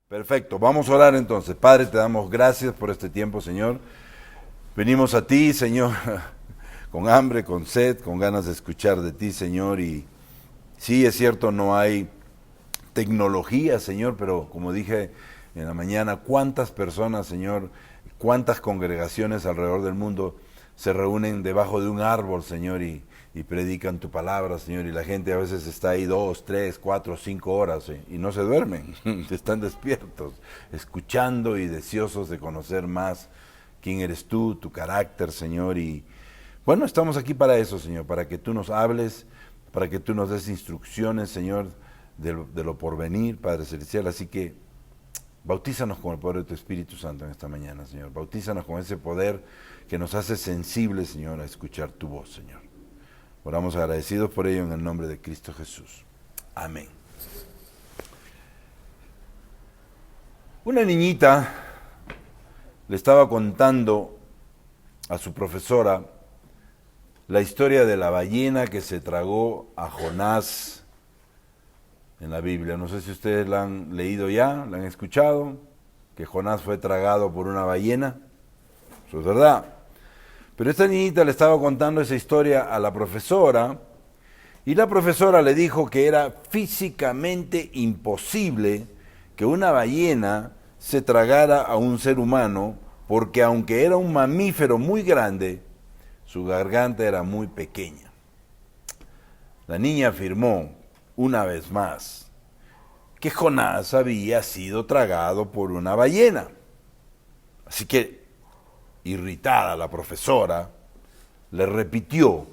Perfecto, vamos a orar entonces. Padre, te damos gracias por este tiempo, Señor. Venimos a ti, Señor, con hambre, con sed, con ganas de escuchar de ti, Señor. Y sí, es cierto, no hay tecnología, Señor, pero como dije en la mañana, ¿cuántas personas, Señor, cuántas congregaciones alrededor del mundo se reúnen debajo de un árbol, Señor, y predican tu palabra, Señor, y la gente a veces está ahí 2, 3, 4, 5 horas y no se duermen, están despiertos, escuchando y deseosos de conocer más quién eres tú, tu carácter, Señor, y bueno, estamos aquí para eso, Señor, para que tú nos hables, para que tú nos des instrucciones, Señor, de lo porvenir, Padre Celestial, así que bautízanos con el poder de tu Espíritu Santo en esta mañana, Señor, bautízanos con ese poder que nos hace sensibles, Señor, a escuchar tu voz, Señor. Oramos agradecidos por ello en el nombre de Cristo Jesús. Amén. Una niñita le estaba contando a su profesora la historia de la ballena que se tragó a Jonás en la Biblia. No sé si ustedes la han leído ya, la han escuchado, que Jonás fue tragado por una ballena. Eso es verdad. Pero esta niñita le estaba contando esa historia a la profesora y la profesora le dijo que era físicamente imposible que una ballena se tragara a un ser humano porque aunque era un mamífero muy grande, su garganta era muy pequeña. La niña afirmó una vez más que Jonás había sido tragado por una ballena. Así que, irritada la profesora, le repitió,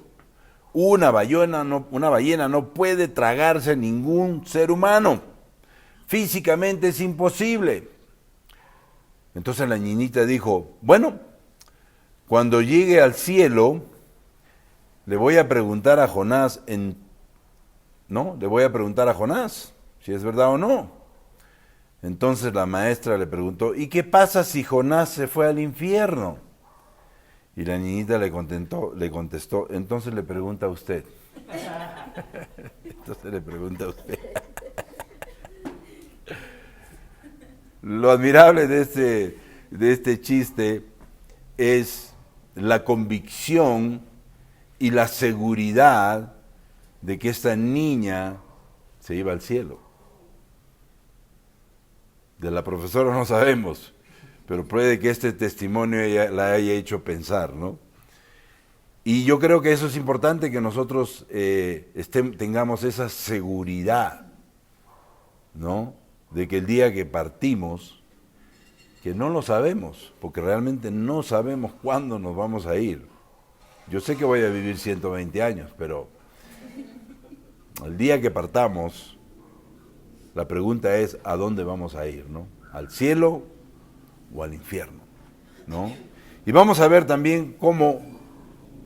una ballena no puede tragarse ningún ser humano, físicamente es imposible. Entonces la niñita dijo, bueno, cuando llegue al cielo, le voy a preguntar a Jonás, le voy a preguntar a Jonás si es verdad o no. Entonces la maestra le preguntó, ¿y qué pasa si Jonás se fue al infierno? Y la niñita le contestó, entonces le pregunta a usted. Entonces le pregunta a usted. Lo admirable de este chiste es la convicción y la seguridad de que esta niña se iba al cielo. De la profesora no sabemos, pero puede que este testimonio la haya hecho pensar, ¿no? Y yo creo que eso es importante, que nosotros tengamos esa seguridad, ¿no? De que el día que partimos, que no lo sabemos, porque realmente no sabemos cuándo nos vamos a ir. Yo sé que voy a vivir 120 años, pero el día que partamos, la pregunta es ¿a dónde vamos a ir, no? ¿Al cielo o al infierno, no? Y vamos a ver también cómo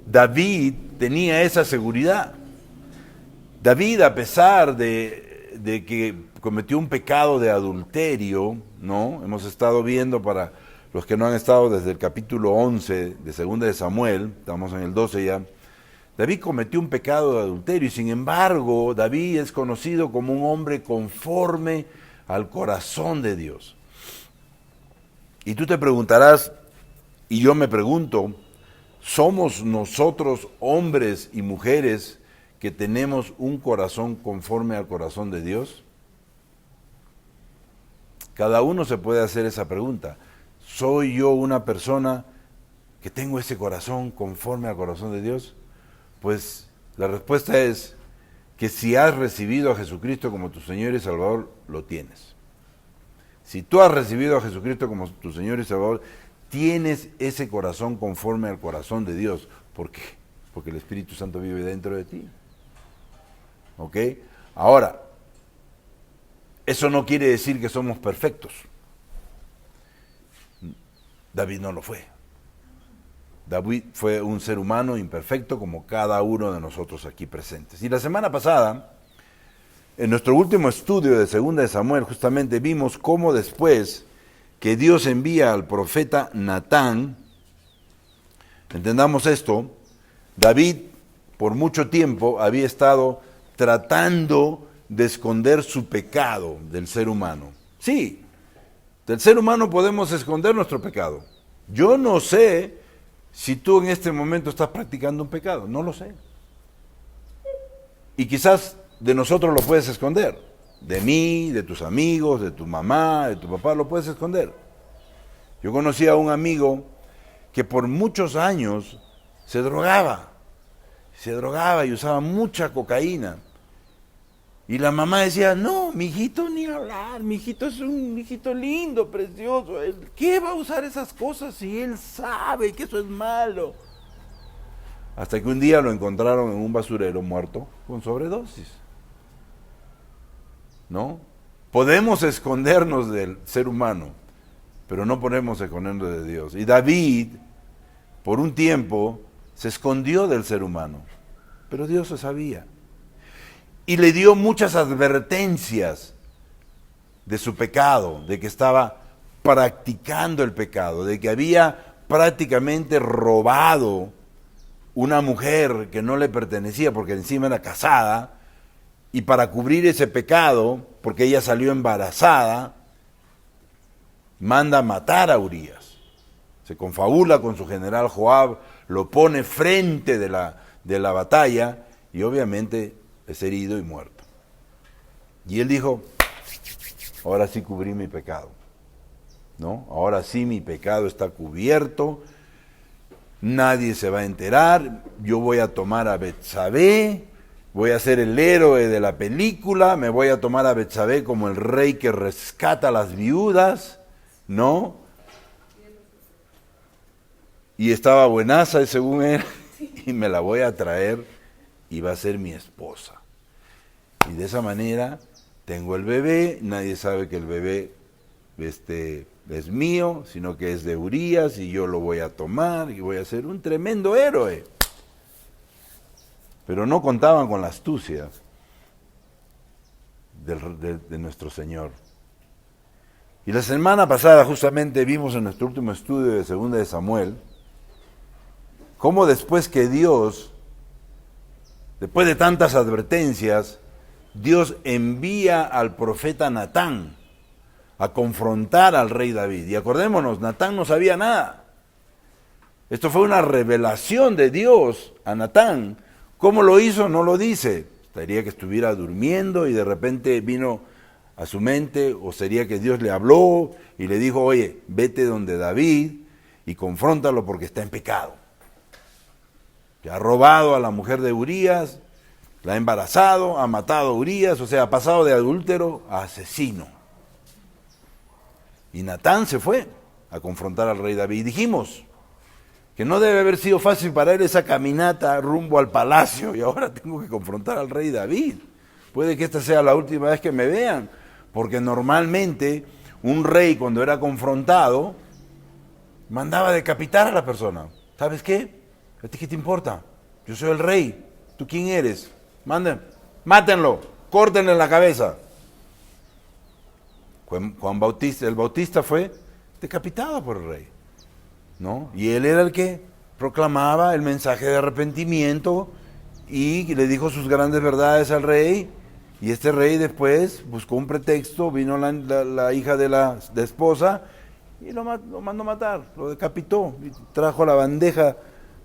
David tenía esa seguridad. David, a pesar de que cometió un pecado de adulterio, ¿no? Hemos estado viendo, para los que no han estado, desde el capítulo 11 de 2 de Samuel, estamos en el 12 ya, David cometió un pecado de adulterio y sin embargo David es conocido como un hombre conforme al corazón de Dios. Y tú te preguntarás, y yo me pregunto, ¿somos nosotros hombres y mujeres que tenemos un corazón conforme al corazón de Dios? Cada uno se puede hacer esa pregunta. ¿Soy yo una persona que tengo ese corazón conforme al corazón de Dios? Pues la respuesta es que si has recibido a Jesucristo como tu Señor y Salvador, lo tienes. Si tú has recibido a Jesucristo como tu Señor y Salvador, tienes ese corazón conforme al corazón de Dios. ¿Por qué? Porque el Espíritu Santo vive dentro de ti. ¿Ok? Ahora, eso no quiere decir que somos perfectos. David no lo fue. David fue un ser humano imperfecto como cada uno de nosotros aquí presentes. Y la semana pasada, en nuestro último estudio de 2 de Samuel, justamente vimos cómo después que Dios envía al profeta Natán, entendamos esto, David por mucho tiempo había estado tratando de esconder su pecado del ser humano. Sí, Del ser humano podemos esconder nuestro pecado. Yo no sé si tú en este momento estás practicando un pecado, no lo sé. Y quizás de nosotros lo puedes esconder. De mí, de tus amigos, de tu mamá, de tu papá, lo puedes esconder. Yo conocí a un amigo que por muchos años se drogaba y usaba mucha cocaína. Y la mamá decía, no, mi hijito ni hablar, mi hijito es un hijito lindo, precioso. ¿Qué va a usar esas cosas si él sabe que eso es malo? Hasta que un día lo encontraron en un basurero muerto con sobredosis. ¿No? Podemos escondernos del ser humano, pero no podemos escondernos de Dios. Y David, por un tiempo, se escondió del ser humano, pero Dios lo sabía. Y le dio muchas advertencias de su pecado, de que estaba practicando el pecado, de que había prácticamente robado una mujer que no le pertenecía porque encima era casada, y para cubrir ese pecado, porque ella salió embarazada, manda matar a Urías. Se confabula con su general Joab, lo pone frente de la batalla y obviamente es herido y muerto. Y él dijo, ahora sí cubrí mi pecado, ¿no? Ahora sí mi pecado está cubierto, nadie se va a enterar, yo voy a tomar a Betsabé, voy a ser el héroe de la película, me voy a tomar a Betsabé como el rey que rescata a las viudas, ¿no? Y estaba buenaza según él, y me la voy a traer y va a ser mi esposa. Y de esa manera tengo el bebé, nadie sabe que el bebé es mío, sino que es de Urías y yo lo voy a tomar y voy a ser un tremendo héroe. Pero no contaban con la astucia de nuestro Señor. Y la semana pasada justamente vimos en nuestro último estudio de 2 de Samuel, cómo después que Dios, después de tantas advertencias, Dios envía al profeta Natán a confrontar al rey David. Y acordémonos, Natán no sabía nada. Esto fue una revelación de Dios a Natán. ¿Cómo lo hizo? No lo dice. Sería que estuviera durmiendo y de repente vino a su mente, o sería que Dios le habló y le dijo, oye, vete donde David y confróntalo porque está en pecado. Que ha robado a la mujer de Urías, la ha embarazado, ha matado a Urías, o sea, ha pasado de adúltero a asesino. Y Natán se fue a confrontar al rey David. Y dijimos que no debe haber sido fácil para él esa caminata rumbo al palacio y ahora tengo que confrontar al rey David. Puede que esta sea la última vez que me vean, porque normalmente un rey cuando era confrontado mandaba decapitar a la persona. ¿Sabes qué? ¿A ti qué te importa? Yo soy el rey. ¿Tú quién eres? Mátenlo, córtenle la cabeza. Juan Bautista, el Bautista fue decapitado por el rey, ¿no? Y él era el que proclamaba el mensaje de arrepentimiento y le dijo sus grandes verdades al rey. Y este rey después buscó un pretexto, vino la hija de la esposa y lo mandó matar, lo decapitó y trajo la bandeja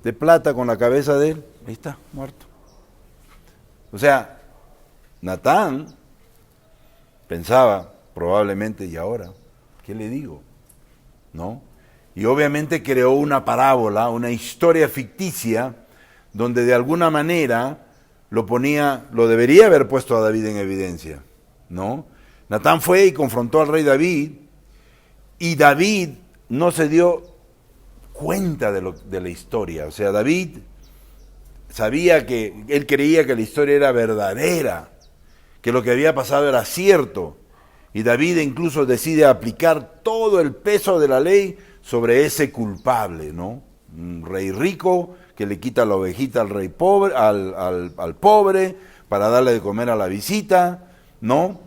de plata con la cabeza de él. Ahí está, muerto. O sea, Natán pensaba probablemente, ¿y ahora? ¿Qué le digo? ¿No? Y obviamente creó una parábola, una historia ficticia, donde de alguna manera lo debería haber puesto a David en evidencia, ¿no? Natán fue y confrontó al rey David, y David no se dio cuenta de la historia. O sea, David sabía él creía que la historia era verdadera, que lo que había pasado era cierto, y David incluso decide aplicar todo el peso de la ley sobre ese culpable, ¿no? Un rey rico que le quita la ovejita al rey pobre, al pobre, para darle de comer a la visita, ¿no?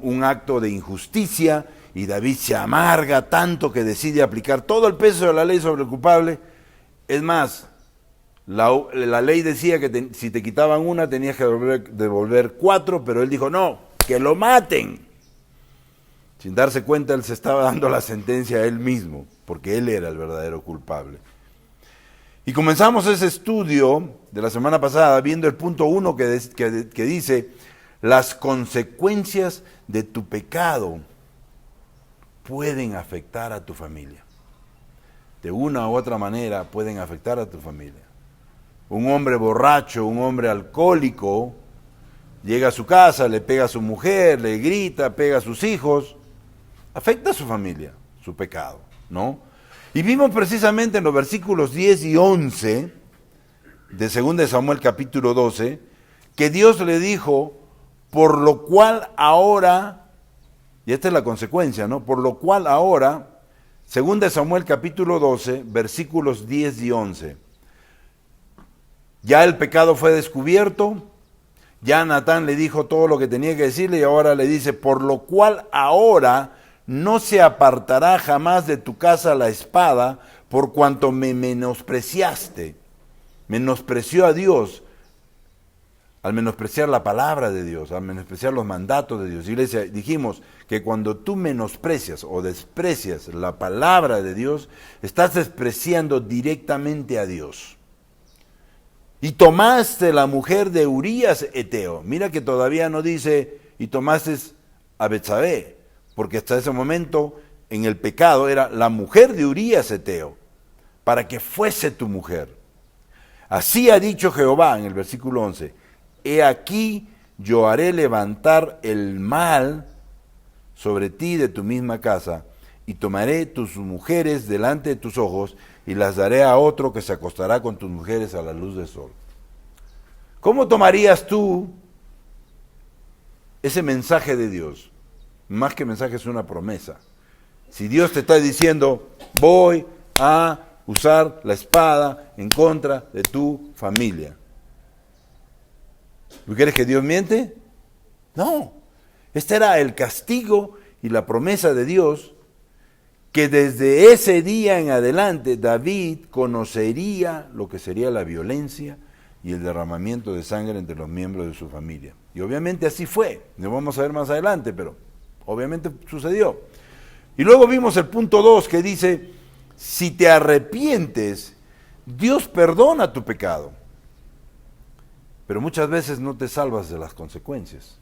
Un acto de injusticia, y David se amarga tanto que decide aplicar todo el peso de la ley sobre el culpable. Es más, la ley decía que si te quitaban una tenías que devolver 4, pero él dijo, no, que lo maten. Sin darse cuenta, él se estaba dando la sentencia a él mismo, porque él era el verdadero culpable. Y comenzamos ese estudio de la semana pasada viendo el punto 1 que dice, las consecuencias de tu pecado pueden afectar a tu familia. De una u otra manera pueden afectar a tu familia. Un hombre borracho, un hombre alcohólico, llega a su casa, le pega a su mujer, le grita, pega a sus hijos, afecta a su familia, su pecado, ¿no? Y vimos precisamente en los versículos 10 y 11 de 2 Samuel capítulo 12, que Dios le dijo, por lo cual ahora, y esta es la consecuencia, ¿no? Por lo cual ahora, 2 Samuel capítulo 12, versículos 10 y 11, ya el pecado fue descubierto, ya Natán le dijo todo lo que tenía que decirle y ahora le dice, por lo cual ahora no se apartará jamás de tu casa la espada, por cuanto me menospreciaste. Menospreció a Dios al menospreciar la palabra de Dios, al menospreciar los mandatos de Dios. Iglesia, dijimos que cuando tú menosprecias o desprecias la palabra de Dios, estás despreciando directamente a Dios. Y tomaste la mujer de Urías Eteo. Mira que todavía no dice, y tomaste a Betsabé, porque hasta ese momento en el pecado era la mujer de Urías Eteo, para que fuese tu mujer. Así ha dicho Jehová en el versículo 11, he aquí yo haré levantar el mal sobre ti de tu misma casa, y tomaré tus mujeres delante de tus ojos, y las daré a otro que se acostará con tus mujeres a la luz del sol. ¿Cómo tomarías tú ese mensaje de Dios? Más que mensaje es una promesa. Si Dios te está diciendo, voy a usar la espada en contra de tu familia. ¿Tú quieres que Dios miente? No. Este era el castigo y la promesa de Dios, que desde ese día en adelante David conocería lo que sería la violencia y el derramamiento de sangre entre los miembros de su familia. Y obviamente así fue. Lo vamos a ver más adelante, pero obviamente sucedió. Y luego vimos el punto 2 que dice, si te arrepientes, Dios perdona tu pecado. Pero muchas veces no te salvas de las consecuencias.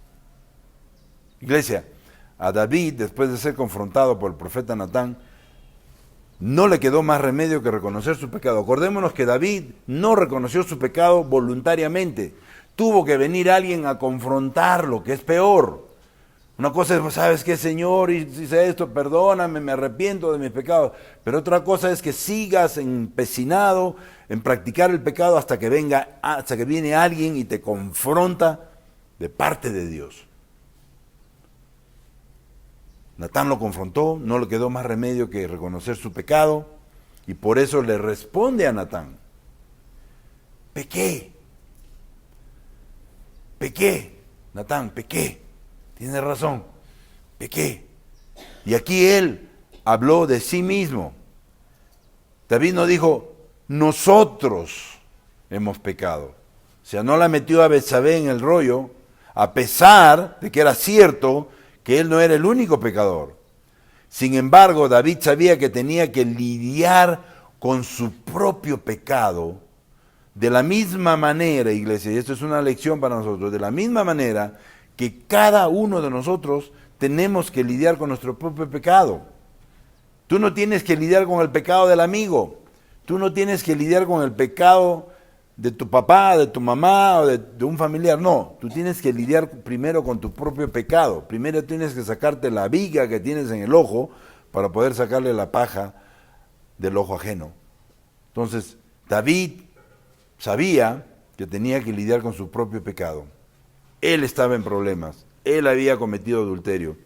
Iglesia, a David, después de ser confrontado por el profeta Natán, no le quedó más remedio que reconocer su pecado. Acordémonos que David no reconoció su pecado voluntariamente. Tuvo que venir alguien a confrontarlo, que es peor. Una cosa es, ¿sabes qué, Señor? Hice esto, perdóname, me arrepiento de mis pecados. Pero otra cosa es que sigas empecinado en practicar el pecado hasta que viene alguien y te confronta de parte de Dios. Natán lo confrontó, no le quedó más remedio que reconocer su pecado, y por eso le responde a Natán, pequé, Natán, pequé, tiene razón, pequé. Y aquí él habló de sí mismo. David no dijo, nosotros hemos pecado. O sea, no la metió a Betsabé en el rollo, a pesar de que era cierto que él no era el único pecador. Sin embargo, David sabía que tenía que lidiar con su propio pecado de la misma manera, iglesia, y esto es una lección para nosotros, de la misma manera que cada uno de nosotros tenemos que lidiar con nuestro propio pecado. Tú no tienes que lidiar con el pecado del amigo, tú no tienes que lidiar con el pecado de tu papá, de tu mamá o de un familiar, no, tú tienes que lidiar primero con tu propio pecado, primero tienes que sacarte la viga que tienes en el ojo para poder sacarle la paja del ojo ajeno. Entonces, David sabía que tenía que lidiar con su propio pecado. Él estaba en problemas, él había cometido adulterio.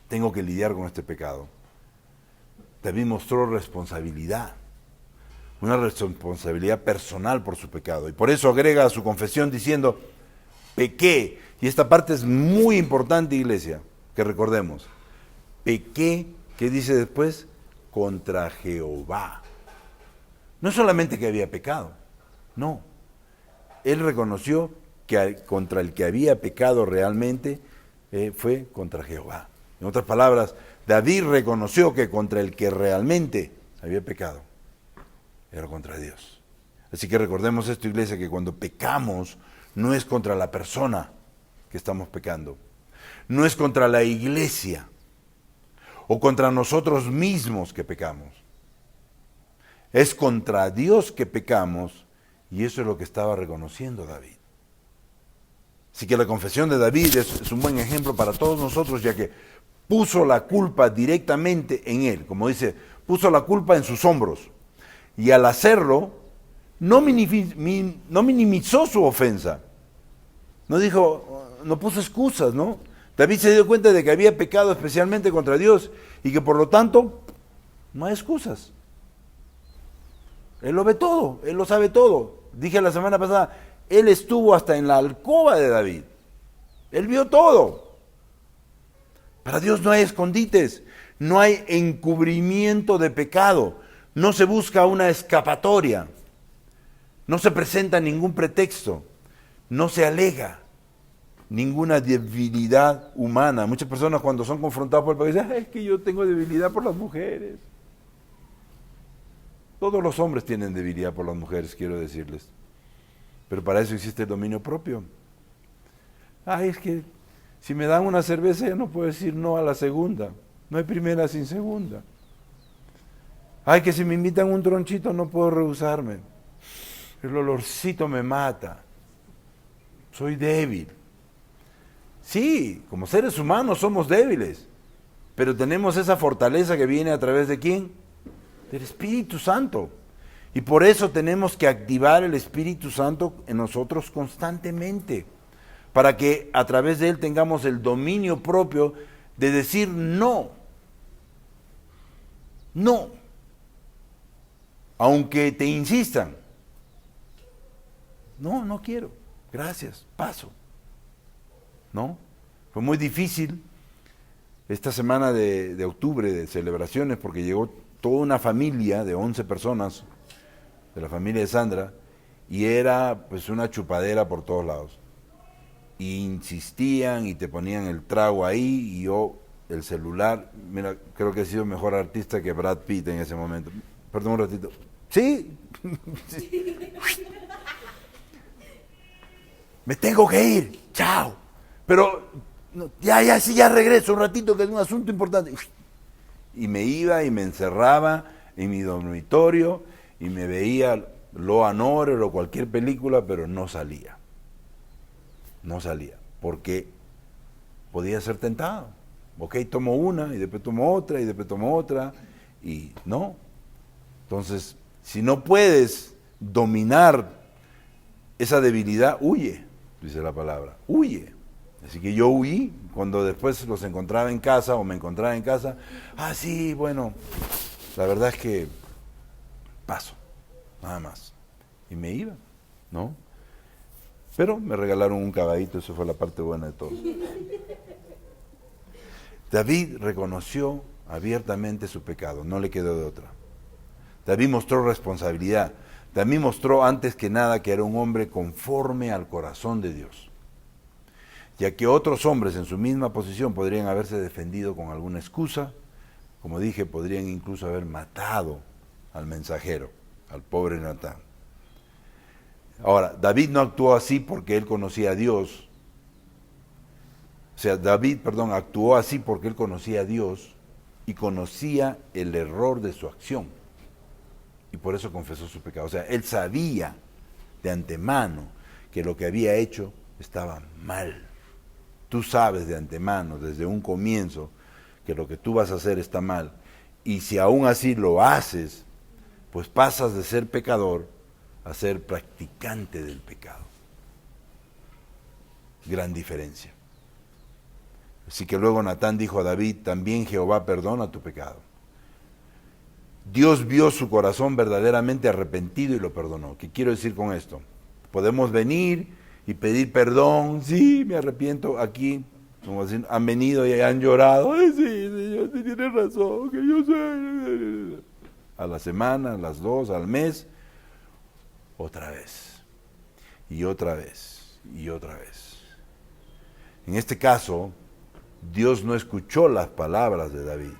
Tengo que lidiar con este pecado. David mostró responsabilidad. Una responsabilidad personal por su pecado. Y por eso agrega a su confesión diciendo, pequé. Y esta parte es muy importante, iglesia, que recordemos. Pequé, ¿qué dice después? Contra Jehová. No solamente que había pecado, no. Él reconoció que contra el que había pecado realmente fue contra Jehová. En otras palabras, David reconoció que contra el que realmente había pecado era contra Dios. Así que recordemos esto, iglesia, que cuando pecamos no es contra la persona que estamos pecando, no es contra la iglesia o contra nosotros mismos que pecamos. Es contra Dios que pecamos, y eso es lo que estaba reconociendo David. Así que la confesión de David es un buen ejemplo para todos nosotros, ya que puso la culpa directamente en él. Como dice, puso la culpa en sus hombros. Y al hacerlo, no minimizó su ofensa. No dijo, no puso excusas, ¿no? David se dio cuenta de que había pecado especialmente contra Dios y que por lo tanto no hay excusas. Él lo ve todo, él lo sabe todo. Dije la semana pasada, él estuvo hasta en la alcoba de David. Él vio todo. Para Dios no hay escondites, no hay encubrimiento de pecado, no se busca una escapatoria, no se presenta ningún pretexto, no se alega ninguna debilidad humana. Muchas personas cuando son confrontados por el pecado dicen, es que yo tengo debilidad por las mujeres. Todos los hombres tienen debilidad por las mujeres, quiero decirles. Pero para eso existe el dominio propio. Ay, es que si me dan una cerveza ya no puedo decir no a la segunda. No hay primera sin segunda. Ay, que si me invitan un tronchito no puedo rehusarme. El olorcito me mata. Soy débil. Sí, como seres humanos somos débiles. Pero tenemos esa fortaleza que viene a través de ¿quién? Del Espíritu Santo. Y por eso tenemos que activar el Espíritu Santo en nosotros constantemente, para que a través de él tengamos el dominio propio de decir no. No. Aunque te insistan. No, no quiero. Gracias, paso. ¿No? Fue muy difícil esta semana de octubre de celebraciones porque llegó toda una familia de 11 personas, de la familia de Sandra, y era pues una chupadera por todos lados. Y insistían y te ponían el trago ahí y yo el celular. Mira, creo que he sido mejor artista que Brad Pitt en ese momento. Perdón un ratito. ¿Sí? Sí. Me tengo que ir. Chao. Pero no, ya regreso un ratito que es un asunto importante. Y me iba y me encerraba en mi dormitorio y me veía Law and Order o cualquier película, pero no salía. No salía, porque podía ser tentado. Ok, tomo una y después tomo otra y después tomo otra y no. Entonces, si no puedes dominar esa debilidad, huye, dice la palabra, huye. Así que yo huí, cuando después los encontraba en casa o me encontraba en casa, sí, bueno, la verdad es que paso, nada más. Y me iba, ¿no? Pero me regalaron un caballito, eso fue la parte buena de todo. David reconoció abiertamente su pecado, no le quedó de otra. David mostró responsabilidad. David mostró antes que nada que era un hombre conforme al corazón de Dios. Ya que otros hombres en su misma posición podrían haberse defendido con alguna excusa, como dije, podrían incluso haber matado al mensajero, al pobre Natán. Ahora, David no actuó así porque él conocía a Dios. O sea, actuó así porque él conocía a Dios y conocía el error de su acción. Y por eso confesó su pecado. O sea, él sabía de antemano que lo que había hecho estaba mal. Tú sabes de antemano, desde un comienzo, que lo que tú vas a hacer está mal. Y si aún así lo haces, pues pasas de ser pecador a ser practicante del pecado. Gran diferencia. Así que luego Natán dijo a David, también Jehová perdona tu pecado. Dios vio su corazón verdaderamente arrepentido y lo perdonó. ¿Qué quiero decir con esto? Podemos venir y pedir perdón, sí, me arrepiento, aquí, como decir, han venido y han llorado, ay sí, Señor, sí tienes razón, que yo sé. A la semana, a las 2, al mes, otra vez, y otra vez, y otra vez. En este caso, Dios no escuchó las palabras de David.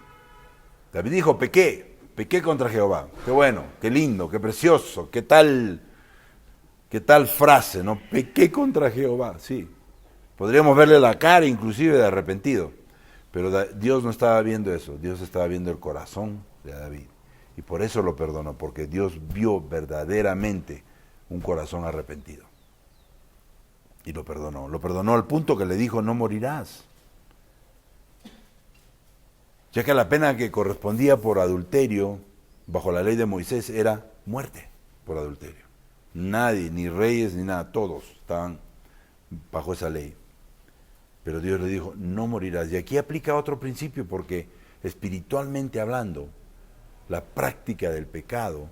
David dijo, pequé contra Jehová. Qué bueno, qué lindo, qué precioso, qué tal frase, ¿no? Pequé contra Jehová, sí. Podríamos verle la cara inclusive de arrepentido. Pero Dios no estaba viendo eso, Dios estaba viendo el corazón de David. Y por eso lo perdonó, porque Dios vio verdaderamente un corazón arrepentido. Y lo perdonó al punto que le dijo, no morirás. Ya que la pena que correspondía por adulterio, bajo la ley de Moisés, era muerte por adulterio. Nadie, ni reyes, ni nada, todos estaban bajo esa ley. Pero Dios le dijo, no morirás. Y aquí aplica otro principio, porque espiritualmente hablando, la práctica del pecado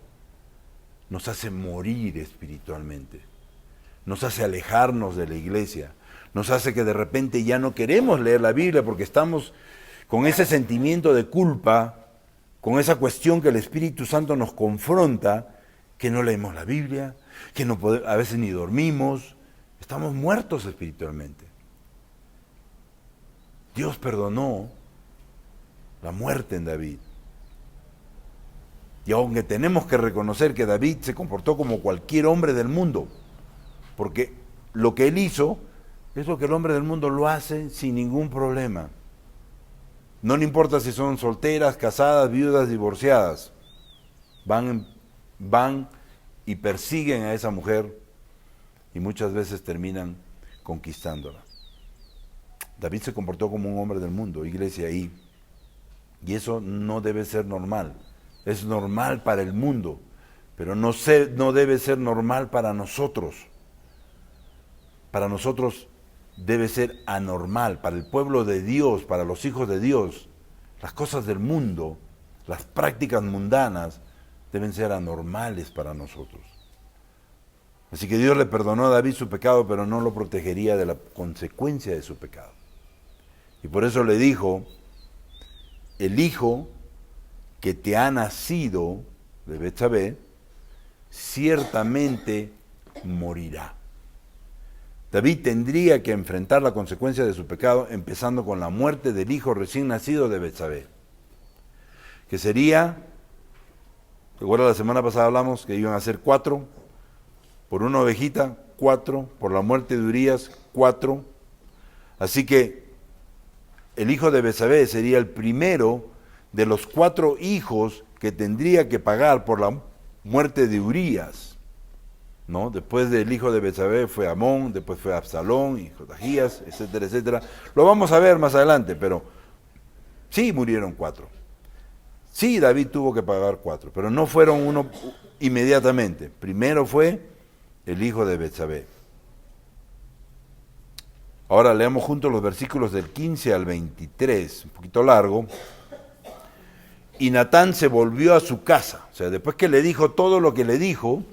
nos hace morir espiritualmente. Nos hace alejarnos de la iglesia. Nos hace que de repente ya no queremos leer la Biblia porque estamos con ese sentimiento de culpa, con esa cuestión que el Espíritu Santo nos confronta, que no leemos la Biblia, que no a veces ni dormimos. Estamos muertos espiritualmente. Dios perdonó la muerte en David. Y aunque tenemos que reconocer que David se comportó como cualquier hombre del mundo, porque lo que él hizo es lo que el hombre del mundo lo hace sin ningún problema. No le importa si son solteras, casadas, viudas, divorciadas. Van y persiguen a esa mujer y muchas veces terminan conquistándola. David se comportó como un hombre del mundo, iglesia, y eso no debe ser normal. Es normal para el mundo, pero no debe ser normal para nosotros. Para nosotros debe ser anormal, para el pueblo de Dios, para los hijos de Dios. Las cosas del mundo, las prácticas mundanas, deben ser anormales para nosotros. Así que Dios le perdonó a David su pecado, pero no lo protegería de la consecuencia de su pecado. Y por eso le dijo, el hijo que te ha nacido de Betsabé, ciertamente morirá. David tendría que enfrentar la consecuencia de su pecado, empezando con la muerte del hijo recién nacido de Betsabé, que sería, recuerda la semana pasada hablamos que iban a ser 4, por una ovejita, 4, por la muerte de Urías, 4, así que el hijo de Betsabé sería el primero de los 4 hijos que tendría que pagar por la muerte de Urías, ¿no? Después del hijo de Betsabé fue Amón, después fue Absalón y Jotajías, etcétera, etcétera. Lo vamos a ver más adelante, pero sí murieron 4. Sí, David tuvo que pagar 4, pero no fueron uno inmediatamente. Primero fue el hijo de Betsabé. Ahora leamos juntos los versículos del 15 al 23, un poquito largo. Y Natán se volvió a su casa. O sea, después que le dijo todo lo que le dijo,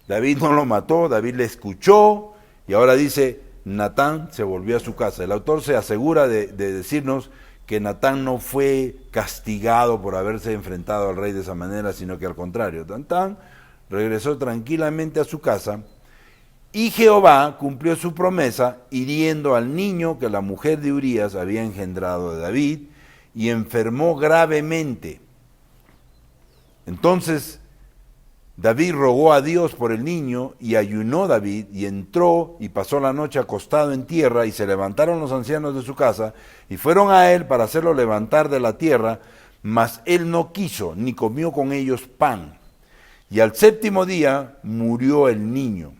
David no lo mató, David le escuchó, y ahora dice, Natán se volvió a su casa. El autor se asegura de decirnos que Natán no fue castigado por haberse enfrentado al rey de esa manera, sino que al contrario, Natán regresó tranquilamente a su casa, y Jehová cumplió su promesa, hiriendo al niño que la mujer de Urías había engendrado de David, y enfermó gravemente. Entonces David rogó a Dios por el niño, y ayunó David, y entró y pasó la noche acostado en tierra, y se levantaron los ancianos de su casa, y fueron a él para hacerlo levantar de la tierra, mas él no quiso, ni comió con ellos pan. Y al 7º día murió el niño.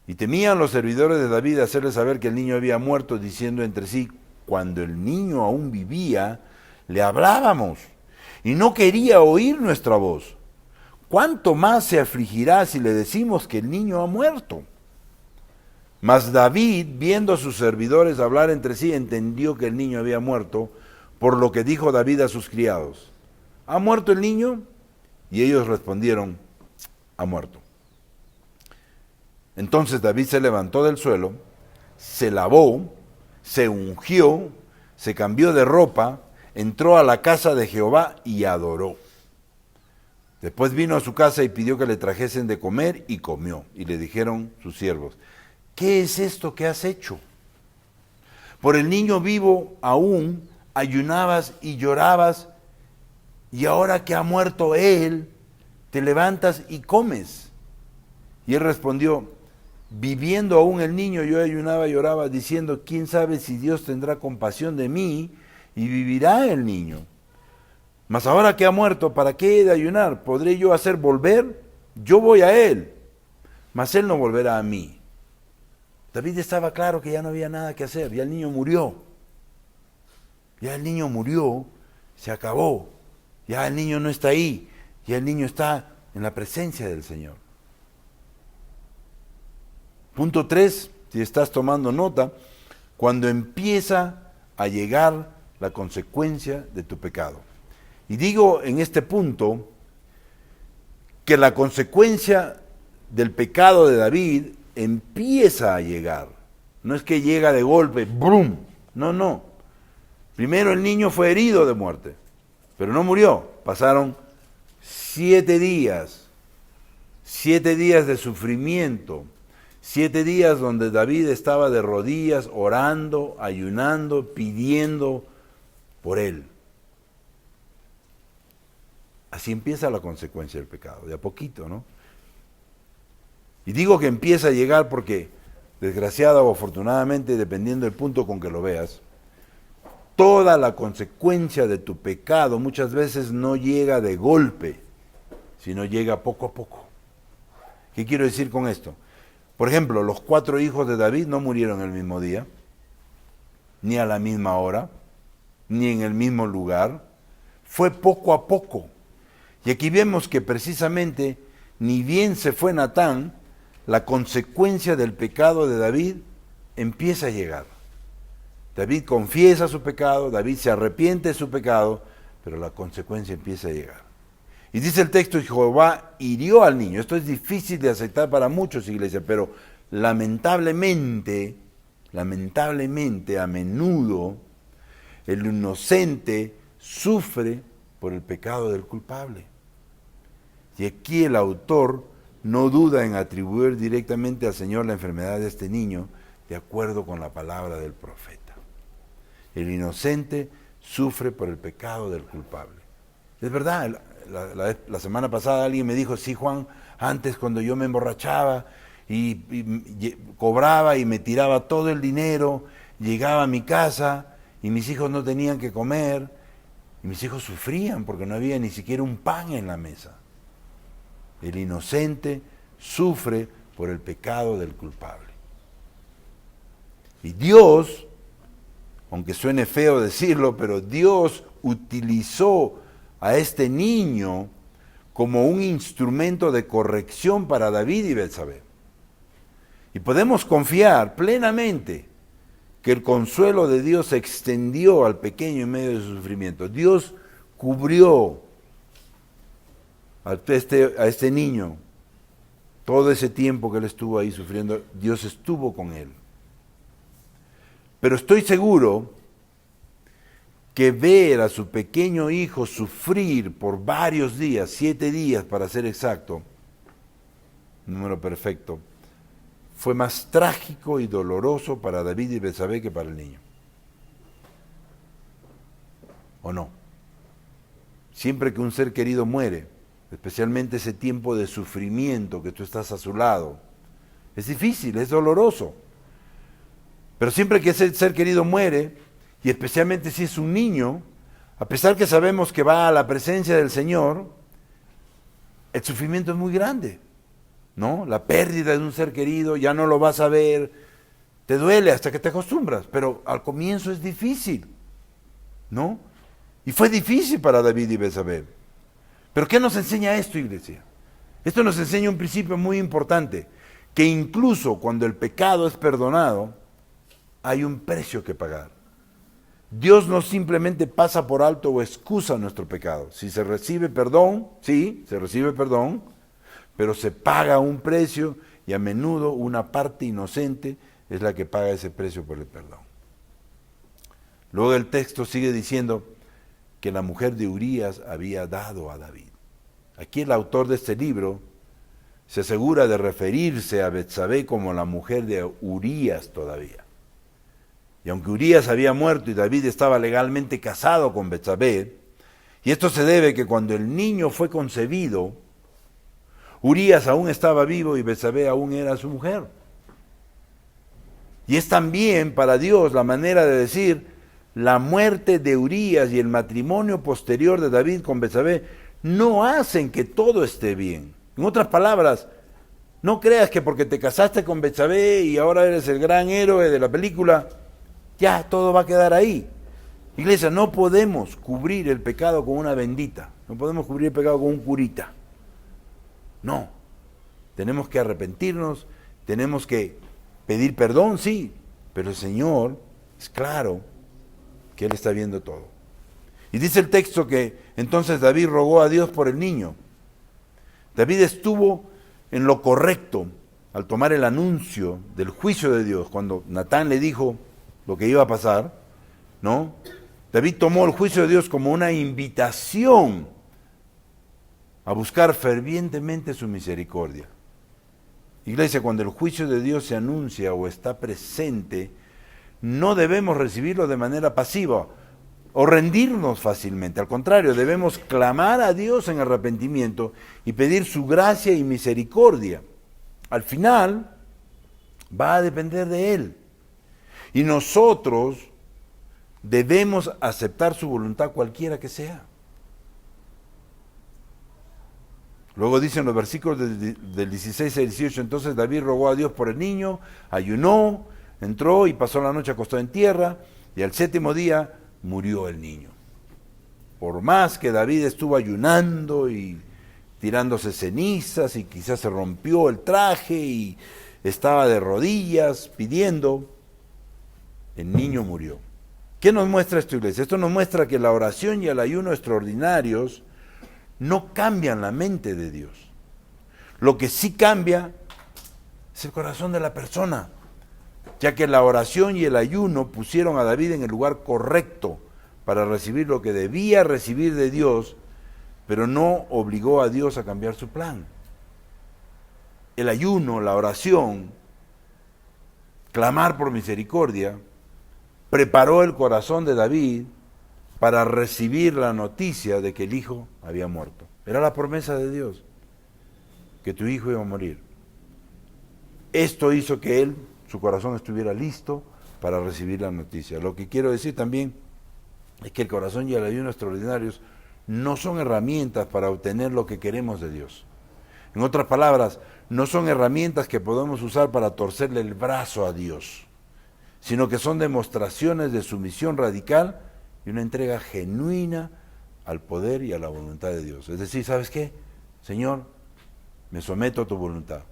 Y temían los servidores de David hacerle saber que el niño había muerto, diciendo entre sí, cuando el niño aún vivía, le hablábamos, y no quería oír nuestra voz. ¿Cuánto más se afligirá si le decimos que el niño ha muerto? Mas David, viendo a sus servidores hablar entre sí, entendió que el niño había muerto, por lo que dijo David a sus criados, ¿ha muerto el niño? Y ellos respondieron, ha muerto. Entonces David se levantó del suelo, se lavó, se ungió, se cambió de ropa, entró a la casa de Jehová y adoró. Después vino a su casa y pidió que le trajesen de comer y comió. Y le dijeron sus siervos, ¿qué es esto que has hecho? Por el niño vivo aún ayunabas y llorabas, y ahora que ha muerto él, te levantas y comes. Y él respondió, viviendo aún el niño, yo ayunaba y lloraba, diciendo, ¿quién sabe si Dios tendrá compasión de mí y vivirá el niño? Mas ahora que ha muerto, ¿para qué he de ayunar? ¿Podré yo hacer volver? Yo voy a él, mas él no volverá a mí. David estaba claro que ya no había nada que hacer, ya el niño murió. Ya el niño murió, se acabó. Ya el niño no está ahí, ya el niño está en la presencia del Señor. Punto 3, si estás tomando nota, cuando empieza a llegar la consecuencia de tu pecado. Y digo en este punto que la consecuencia del pecado de David empieza a llegar. No es que llega de golpe, ¡brum! No. Primero el niño fue herido de muerte, pero no murió. Pasaron 7 días, 7 días de sufrimiento, 7 días donde David estaba de rodillas, orando, ayunando, pidiendo por él. Así empieza la consecuencia del pecado, de a poquito, ¿no? Y digo que empieza a llegar porque, desgraciada o afortunadamente, dependiendo del punto con que lo veas, toda la consecuencia de tu pecado muchas veces no llega de golpe, sino llega poco a poco. ¿Qué quiero decir con esto? Por ejemplo, los 4 hijos de David no murieron el mismo día, ni a la misma hora, ni en el mismo lugar. Fue poco a poco. Y aquí vemos que precisamente, ni bien se fue Natán, la consecuencia del pecado de David empieza a llegar. David confiesa su pecado, David se arrepiente de su pecado, pero la consecuencia empieza a llegar. Y dice el texto, Jehová hirió al niño. Esto es difícil de aceptar para muchos, iglesia, pero lamentablemente, a menudo, el inocente sufre por el pecado del culpable. Y aquí el autor no duda en atribuir directamente al Señor la enfermedad de este niño, de acuerdo con la palabra del profeta. El inocente sufre por el pecado del culpable. Es verdad, la semana pasada alguien me dijo, sí, Juan, antes cuando yo me emborrachaba y cobraba y me tiraba todo el dinero, llegaba a mi casa y mis hijos no tenían que comer, y mis hijos sufrían porque no había ni siquiera un pan en la mesa. El inocente sufre por el pecado del culpable. Y Dios, aunque suene feo decirlo, pero Dios utilizó a este niño como un instrumento de corrección para David y Betsabé. Y podemos confiar plenamente que el consuelo de Dios se extendió al pequeño en medio de su sufrimiento. Dios cubrió a este niño todo ese tiempo que él estuvo ahí sufriendo. Dios estuvo con él. Pero estoy seguro que ver a su pequeño hijo sufrir por varios días, 7 días para ser exacto, número perfecto, fue más trágico y doloroso para David y Betsabé que para el niño. ¿O no? Siempre que un ser querido muere, especialmente ese tiempo de sufrimiento que tú estás a su lado, es difícil, es doloroso. Pero siempre que ese ser querido muere, y especialmente si es un niño, a pesar que sabemos que va a la presencia del Señor, el sufrimiento es muy grande, ¿no? La pérdida de un ser querido, ya no lo vas a ver, te duele hasta que te acostumbras, pero al comienzo es difícil, ¿no? Y fue difícil para David y Betsabé. ¿Pero qué nos enseña esto, iglesia? Esto nos enseña un principio muy importante, que incluso cuando el pecado es perdonado, hay un precio que pagar. Dios no simplemente pasa por alto o excusa nuestro pecado. Si se recibe perdón, sí, se recibe perdón, pero se paga un precio y a menudo una parte inocente es la que paga ese precio por el perdón. Luego el texto sigue diciendo que la mujer de Urías había dado a David. Aquí el autor de este libro se asegura de referirse a Betsabé como la mujer de Urías todavía. Y aunque Urías había muerto y David estaba legalmente casado con Betsabé, y esto se debe que cuando el niño fue concebido, Urías aún estaba vivo y Betsabé aún era su mujer. Y es también para Dios la manera de decir, la muerte de Urías y el matrimonio posterior de David con Betsabé no hacen que todo esté bien. En otras palabras, no creas que porque te casaste con Betsabé y ahora eres el gran héroe de la película, ya todo va a quedar ahí. Iglesia, no podemos cubrir el pecado con una bendita, no podemos cubrir el pecado con un curita. No, tenemos que arrepentirnos, tenemos que pedir perdón, sí, pero el Señor es claro que Él está viendo todo. Y dice el texto que entonces David rogó a Dios por el niño. David estuvo en lo correcto al tomar el anuncio del juicio de Dios, cuando Natán le dijo lo que iba a pasar, ¿no? David tomó el juicio de Dios como una invitación a buscar fervientemente su misericordia. Iglesia, cuando el juicio de Dios se anuncia o está presente, no debemos recibirlo de manera pasiva o rendirnos fácilmente. Al contrario, debemos clamar a Dios en arrepentimiento y pedir su gracia y misericordia. Al final, va a depender de Él. Y nosotros debemos aceptar su voluntad cualquiera que sea. Luego dicen los versículos del 16 al 18, entonces David rogó a Dios por el niño, ayunó, entró y pasó la noche acostado en tierra, y al 7º día murió el niño. Por más que David estuvo ayunando y tirándose cenizas y quizás se rompió el traje y estaba de rodillas pidiendo, el niño murió. ¿Qué nos muestra esto, iglesia? Esto nos muestra que la oración y el ayuno extraordinarios no cambian la mente de Dios. Lo que sí cambia es el corazón de la persona, ya que la oración y el ayuno pusieron a David en el lugar correcto para recibir lo que debía recibir de Dios, pero no obligó a Dios a cambiar su plan. El ayuno, la oración, clamar por misericordia, preparó el corazón de David para recibir la noticia de que el hijo había muerto. Era la promesa de Dios, que tu hijo iba a morir. Esto hizo que su corazón estuviera listo para recibir la noticia. Lo que quiero decir también es que el corazón y el ayuno extraordinarios no son herramientas para obtener lo que queremos de Dios. En otras palabras, no son herramientas que podemos usar para torcerle el brazo a Dios, sino que son demostraciones de sumisión radical y una entrega genuina al poder y a la voluntad de Dios. Es decir, ¿sabes qué? Señor, me someto a tu voluntad.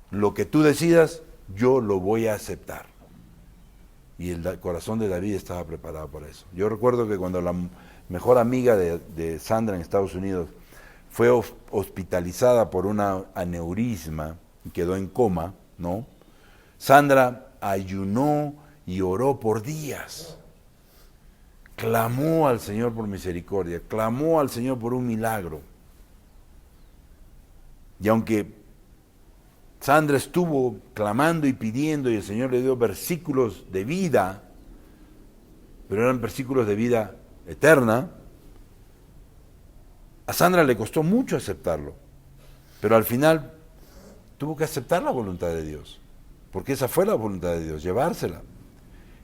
Lo que tú decidas, yo lo voy a aceptar. Y el corazón de David estaba preparado para eso. Yo recuerdo que cuando la mejor amiga de Sandra en Estados Unidos fue hospitalizada por un aneurisma y quedó en coma, ¿no? Sandra ayunó y oró por días. Clamó al Señor por misericordia, clamó al Señor por un milagro. Y aunque Sandra estuvo clamando y pidiendo y el Señor le dio versículos de vida, pero eran versículos de vida eterna, a Sandra le costó mucho aceptarlo, pero al final tuvo que aceptar la voluntad de Dios, porque esa fue la voluntad de Dios, llevársela.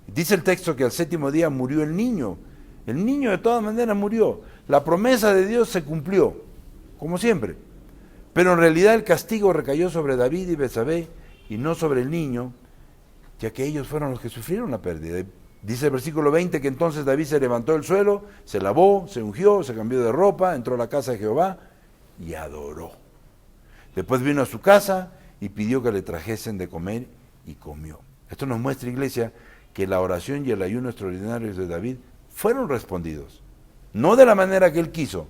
Dice el texto que al 7º día murió el niño. El niño de todas maneras murió. La promesa de Dios se cumplió, como siempre. Pero en realidad el castigo recayó sobre David y Betsabé y no sobre el niño, ya que ellos fueron los que sufrieron la pérdida. Dice el versículo 20 que entonces David se levantó del suelo, se lavó, se ungió, se cambió de ropa, entró a la casa de Jehová y adoró. Después vino a su casa y pidió que le trajesen de comer y comió. Esto nos muestra, iglesia, que la oración y el ayuno extraordinarios de David fueron respondidos. No de la manera que él quiso.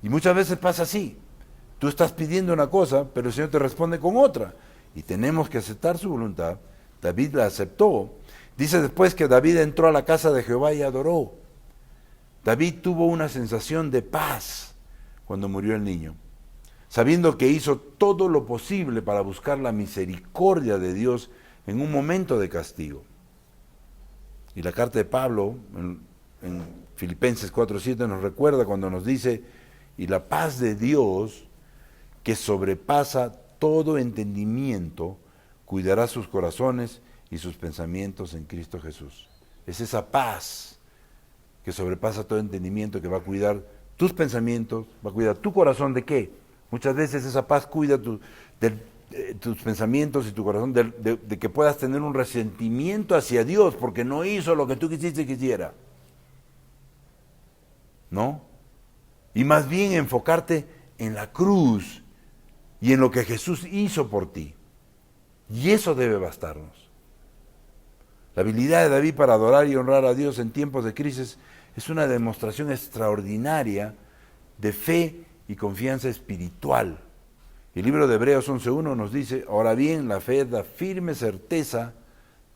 Y muchas veces pasa así. Tú estás pidiendo una cosa, pero el Señor te responde con otra. Y tenemos que aceptar su voluntad. David la aceptó. Dice después que David entró a la casa de Jehová y adoró. David tuvo una sensación de paz cuando murió el niño, sabiendo que hizo todo lo posible para buscar la misericordia de Dios en un momento de castigo. Y la carta de Pablo en Filipenses 4:7 nos recuerda cuando nos dice, y la paz de Dios, que sobrepasa todo entendimiento, cuidará sus corazones y sus pensamientos en Cristo Jesús. Es esa paz que sobrepasa todo entendimiento que va a cuidar tus pensamientos, va a cuidar tu corazón. ¿De qué? Muchas veces esa paz cuida tus pensamientos y tu corazón de que puedas tener un resentimiento hacia Dios porque no hizo lo que tú quisiste que hiciera. ¿No? Y más bien enfocarte en la cruz y en lo que Jesús hizo por ti. Y eso debe bastarnos. La habilidad de David para adorar y honrar a Dios en tiempos de crisis es una demostración extraordinaria de fe y confianza espiritual. El libro de Hebreos 11:1 nos dice, ahora bien, la fe da firme certeza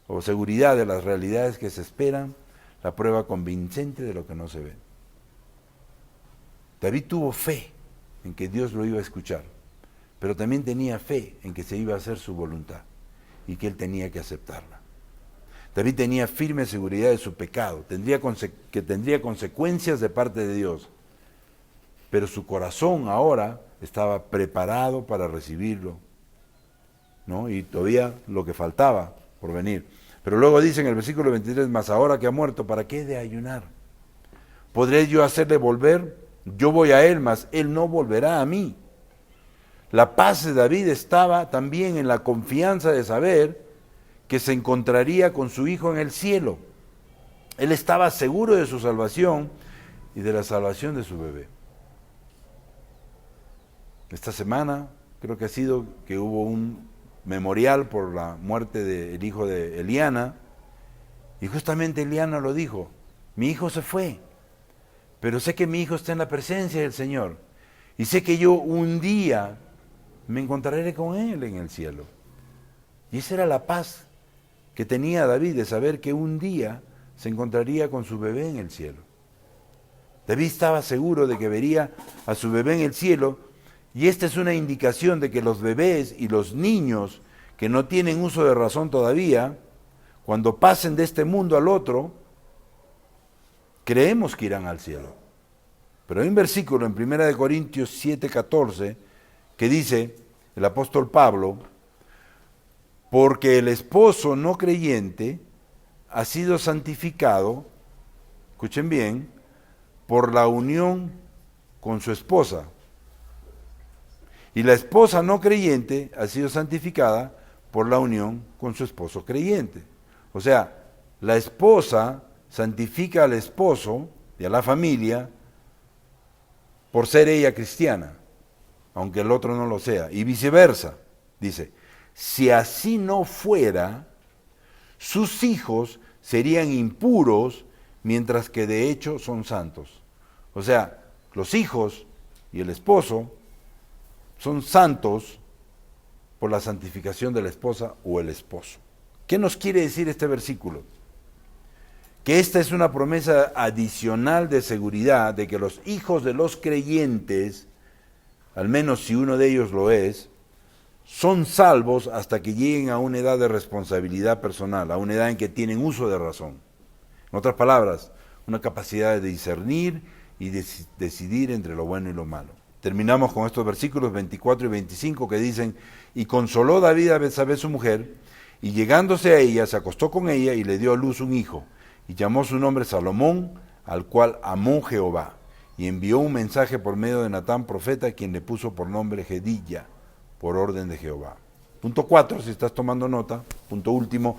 o seguridad de las realidades que se esperan, la prueba convincente de lo que no se ve. David tuvo fe en que Dios lo iba a escuchar, pero también tenía fe en que se iba a hacer su voluntad y que él tenía que aceptarla. David tenía firme seguridad de su pecado, que tendría consecuencias de parte de Dios, pero su corazón ahora estaba preparado para recibirlo, ¿no? Y todavía lo que faltaba por venir. Pero luego dice en el versículo 23, mas ahora que ha muerto, ¿para qué he de ayunar? ¿Podré yo hacerle volver? Yo voy a él, mas él no volverá a mí. La paz de David estaba también en la confianza de saber que se encontraría con su hijo en el cielo. Él estaba seguro de su salvación y de la salvación de su bebé. Esta semana creo que ha sido que hubo un memorial por la muerte del hijo de Eliana, y justamente Eliana lo dijo, mi hijo se fue, pero sé que mi hijo está en la presencia del Señor, y sé que yo un día me encontraré con él en el cielo. Y esa era la paz que tenía David, de saber que un día se encontraría con su bebé en el cielo. David estaba seguro de que vería a su bebé en el cielo, y esta es una indicación de que los bebés y los niños que no tienen uso de razón todavía, cuando pasen de este mundo al otro, creemos que irán al cielo. Pero hay un versículo en 1 Corintios 7:14 que dice, el apóstol Pablo, porque el esposo no creyente ha sido santificado, escuchen bien, por la unión con su esposa. Y la esposa no creyente ha sido santificada por la unión con su esposo creyente. O sea, la esposa santifica al esposo y a la familia por ser ella cristiana, aunque el otro no lo sea. Y viceversa, dice, si así no fuera, sus hijos serían impuros, mientras que de hecho son santos. O sea, los hijos y el esposo son santos por la santificación de la esposa o el esposo. ¿Qué nos quiere decir este versículo? Que esta es una promesa adicional de seguridad de que los hijos de los creyentes, al menos si uno de ellos lo es, son salvos hasta que lleguen a una edad de responsabilidad personal, a una edad en que tienen uso de razón. En otras palabras, una capacidad de discernir y decidir entre lo bueno y lo malo. Terminamos con estos versículos 24 y 25 que dicen, y consoló David a Betsabé su mujer, y llegándose a ella, se acostó con ella y le dio a luz un hijo, y llamó su nombre Salomón, al cual amó Jehová, y envió un mensaje por medio de Natán profeta, quien le puso por nombre Jedilla, por orden de Jehová. Punto 4, si estás tomando nota, punto último,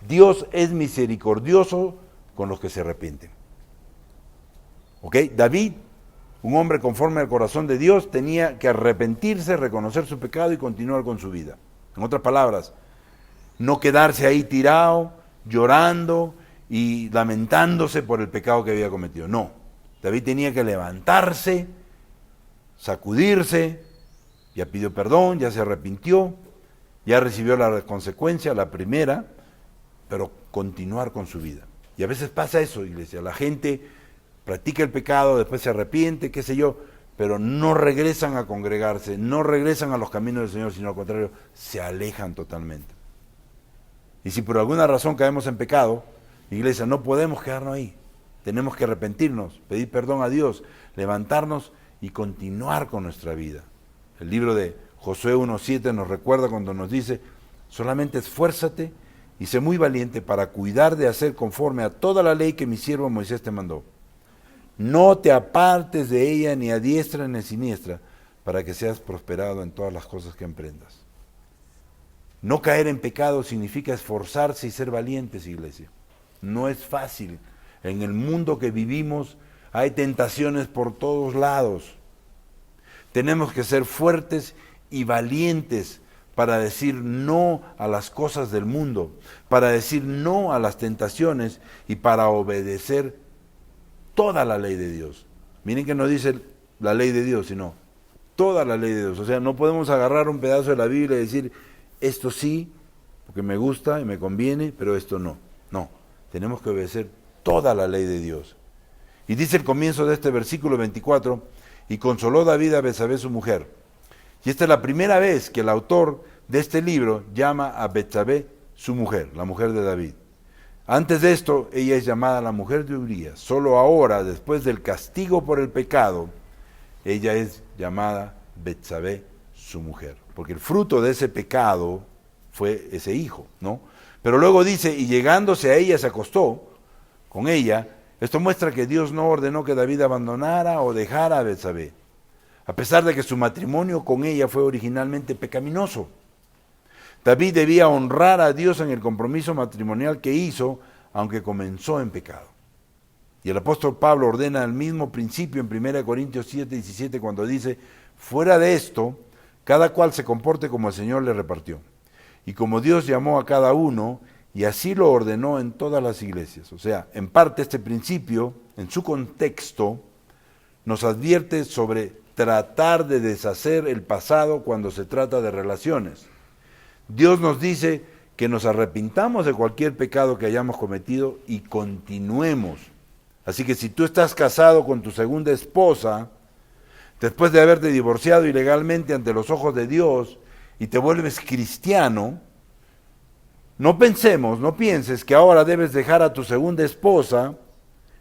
Dios es misericordioso con los que se arrepienten. ¿Ok? David, un hombre conforme al corazón de Dios, tenía que arrepentirse, reconocer su pecado y continuar con su vida. En otras palabras, no quedarse ahí tirado, llorando y lamentándose por el pecado que había cometido. No, David tenía que levantarse, sacudirse, ya pidió perdón, ya se arrepintió, ya recibió la consecuencia, la primera, pero continuar con su vida. Y a veces pasa eso, iglesia, la gente practica el pecado, después se arrepiente, qué sé yo, pero no regresan a congregarse, no regresan a los caminos del Señor, sino al contrario, se alejan totalmente. Y si por alguna razón caemos en pecado, iglesia, no podemos quedarnos ahí. Tenemos que arrepentirnos, pedir perdón a Dios, levantarnos y continuar con nuestra vida. El libro de Josué 1:7 nos recuerda cuando nos dice, solamente esfuérzate y sé muy valiente para cuidar de hacer conforme a toda la ley que mi siervo Moisés te mandó. No te apartes de ella ni a diestra ni a siniestra, para que seas prosperado en todas las cosas que emprendas. No caer en pecado significa esforzarse y ser valientes, iglesia. No es fácil. En el mundo que vivimos hay tentaciones por todos lados. Tenemos que ser fuertes y valientes para decir no a las cosas del mundo, para decir no a las tentaciones y para obedecer toda la ley de Dios. Miren que no dice la ley de Dios, sino toda la ley de Dios. O sea, no podemos agarrar un pedazo de la Biblia y decir, esto sí, porque me gusta y me conviene, pero esto no. No, tenemos que obedecer toda la ley de Dios. Y dice el comienzo de este versículo 24, y consoló David a Betsabé su mujer. Y esta es la primera vez que el autor de este libro llama a Betsabé su mujer, la mujer de David. Antes de esto, ella es llamada la mujer de Urías. Solo ahora, después del castigo por el pecado, ella es llamada Betsabé su mujer. Porque el fruto de ese pecado fue ese hijo, ¿no? Pero luego dice, y llegándose a ella se acostó con ella. Esto muestra que Dios no ordenó que David abandonara o dejara a Betsabé, a pesar de que su matrimonio con ella fue originalmente pecaminoso. David debía honrar a Dios en el compromiso matrimonial que hizo, aunque comenzó en pecado. Y el apóstol Pablo ordena el mismo principio en 1 Corintios 7:17 cuando dice, fuera de esto, cada cual se comporte como el Señor le repartió. Y como Dios llamó a cada uno, y así lo ordenó en todas las iglesias. O sea, en parte este principio, en su contexto, nos advierte sobre tratar de deshacer el pasado cuando se trata de relaciones. Dios nos dice que nos arrepintamos de cualquier pecado que hayamos cometido y continuemos. Así que si tú estás casado con tu segunda esposa, después de haberte divorciado ilegalmente ante los ojos de Dios y te vuelves cristiano, no pienses que ahora debes dejar a tu segunda esposa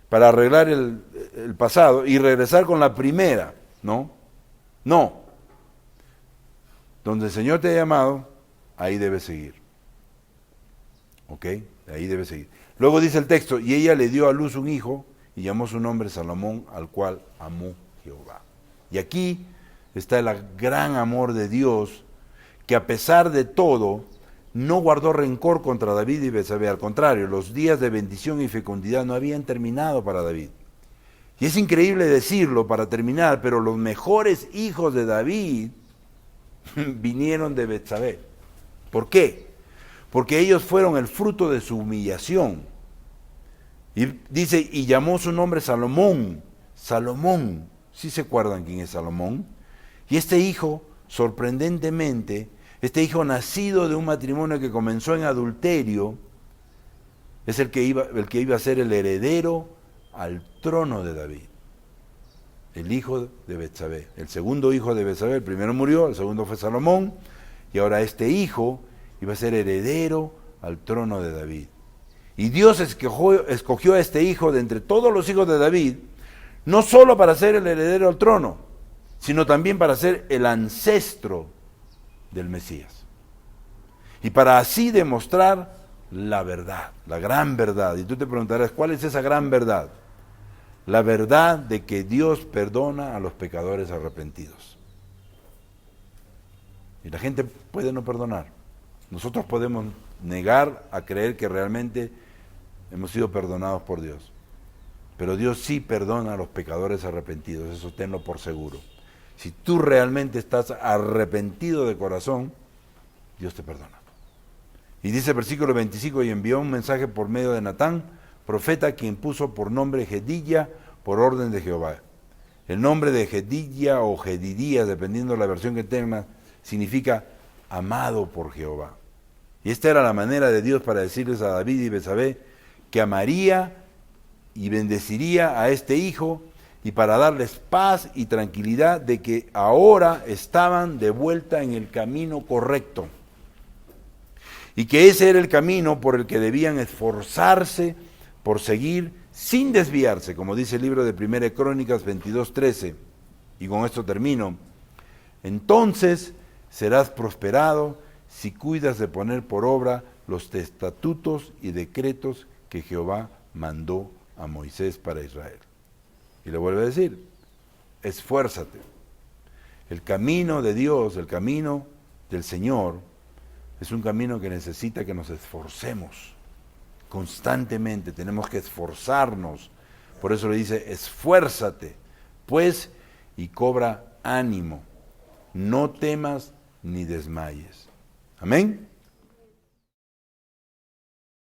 para arreglar el pasado y regresar con la primera, ¿no? No. Donde el Señor te ha llamado, ahí debes seguir. ¿Ok? Ahí debes seguir. Luego dice el texto, y ella le dio a luz un hijo y llamó su nombre Salomón, al cual amó Jehová. Y aquí está el gran amor de Dios, que a pesar de todo, no guardó rencor contra David y Betsabé. Al contrario, los días de bendición y fecundidad no habían terminado para David. Y es increíble decirlo para terminar, pero los mejores hijos de David vinieron de Betsabé. ¿Por qué? Porque ellos fueron el fruto de su humillación. Y dice, y llamó su nombre Salomón. Salomón, ¿sí se acuerdan quién es Salomón? Y este hijo, sorprendentemente, este hijo nacido de un matrimonio que comenzó en adulterio, es el que iba a ser el heredero al trono de David. El hijo de Betsabé, el segundo hijo de Betsabé, el primero murió, el segundo fue Salomón, y ahora este hijo iba a ser heredero al trono de David. Y Dios escogió a este hijo de entre todos los hijos de David, no solo para ser el heredero al trono, sino también para ser el ancestro del Mesías. Y para así demostrar la verdad, la gran verdad. Y tú te preguntarás, ¿cuál es esa gran verdad? La verdad de que Dios perdona a los pecadores arrepentidos. Y la gente puede no perdonar. Nosotros podemos negar a creer que realmente hemos sido perdonados por Dios. Pero Dios sí perdona a los pecadores arrepentidos, eso tenlo por seguro. Si tú realmente estás arrepentido de corazón, Dios te perdona. Y dice el versículo 25, y envió un mensaje por medio de Natán, profeta, quien puso por nombre Jedidía por orden de Jehová. El nombre de Jedidía o Jedidías, dependiendo de la versión que tenga, significa amado por Jehová. Y esta era la manera de Dios para decirles a David y Betsabé que amaría y bendeciría a este hijo, y para darles paz y tranquilidad de que ahora estaban de vuelta en el camino correcto. y que ese era el camino por el que debían esforzarse por seguir sin desviarse, como dice el libro de 1 Crónicas 22:13, y con esto termino. Entonces serás prosperado si cuidas de poner por obra los estatutos y decretos que Jehová mandó a Moisés para Israel. Y le vuelve a decir, esfuérzate. El camino de Dios, el camino del Señor, es un camino que necesita que nos esforcemos constantemente. Tenemos que esforzarnos. Por eso le dice, esfuérzate, pues, y cobra ánimo. No temas ni desmayes. Amén.